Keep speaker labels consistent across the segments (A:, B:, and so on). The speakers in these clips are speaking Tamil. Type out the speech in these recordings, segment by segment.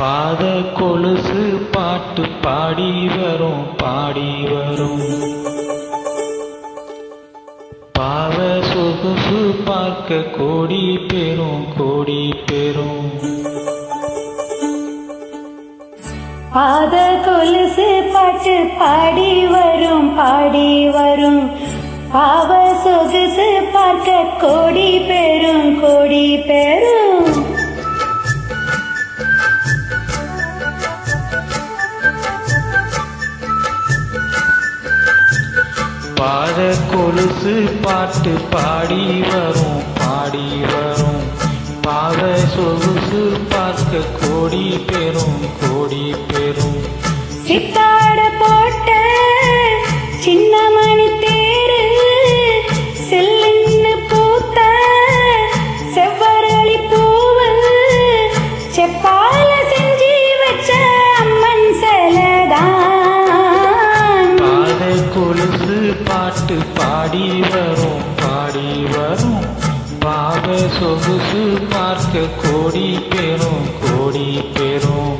A: பாத கொலுசு பாட்டு பாடி வரும் பாடி வரும். பாவ சொகுசு பார்க்க கோடி பெறும் கோடி பெறும்.
B: பாத கொலுசு பாட்டு பாடி வரும் பாடி வரும். பாவ சொகுசு பார்க்க கோடி பெறும் கோடி பெறும்.
A: பாத கொலுசு பாட்டு பாடி வரும் பாடி வரும். பாவ சொகுசு பார்க்க கோடி பெறும் கோடி பெறும்.
B: சித்தாட போட்ட சின்ன மணி தேரு செல்லுன்னு பூத்த செவ்வரளி பூவு செப்பால செஞ்சு வச்ச அம்மன் செலதான்.
A: பாத கொலுசு பாட்டு பாடி வரும் பாடி வரும். பாவ சொகுசு பார்க்க கோடி பெறும் கோடி பெறும்.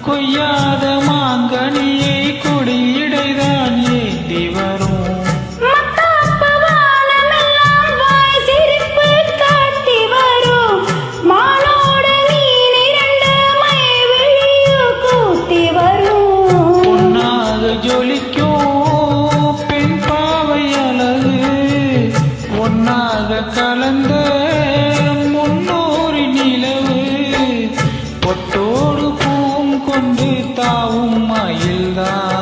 A: கொய்யாத மாங்கனியை கொடியிடைதான் ஏந்தி வரும். பொன்னாக ஜொலிக்கும் பெண் பாவை அழகு ஒன்னாக கலந்த முன்னோரி நிலவு. பொட்டோடு கொண்டு தாவும் மயில்தான்.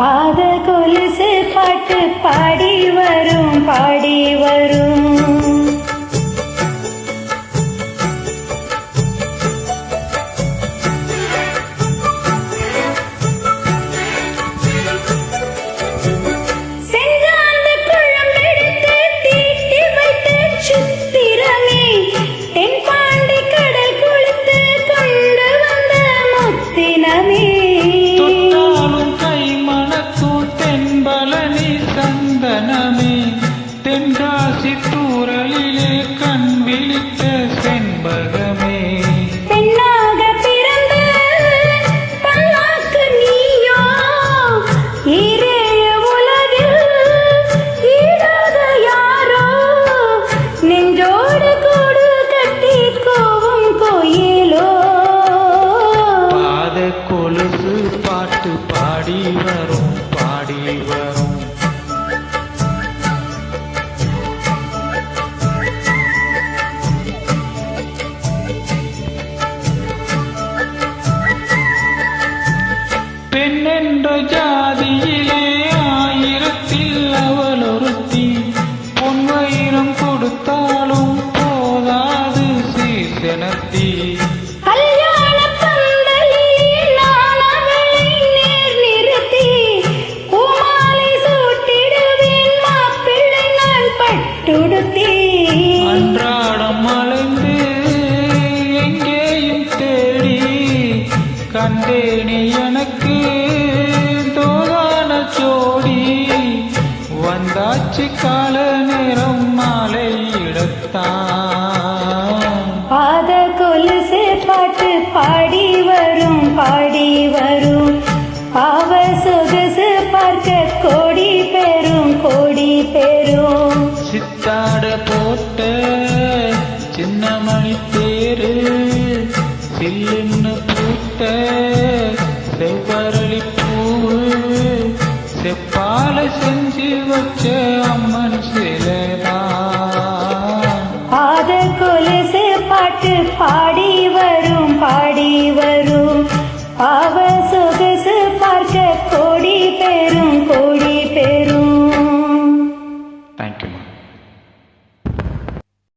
B: பாத கொலுசு பாட்டு பாடி வரும் பாடி வரும்.
A: சந்தனமே தென்காசி தூரலிலே கண் விழித்த செண்பகமே.
B: பெண்ணாக பிறந்த பல்லாக்கு நீயோ ஈரேழு உலகில் ஈடாத யாரோ. நெஞ்சோடு கூடு கட்டி கோவும் கோயிலோ.
A: பாத கொலுசு பாட்டு பாடி வரும் பாடி வரும். பெண்ணென்ற ஜாதியிலே ஆயிரத்தில் அவள் ஒருத்தி. பொன்வயிரம் கொடுத்தாலும் போதாது சீசனத்தி.
B: கல்யாண பந்தலிலே நான் அவளை நேர் நிறுத்தி பூமாலை சூட்டிடுவேன் மாப்பிள்ளை நான் பட்டுடுத்தி.
A: அன்றாடம் அலைந்து எங்கேயும் தேடி கண்டேனே எனக்கு தோதான ஜோடி. வந்தாச்சு கால நேரம் மாலை இடத்தான்.
B: பாத கொலுசு பாட்டு பாடி வரும் பாடி வரும்.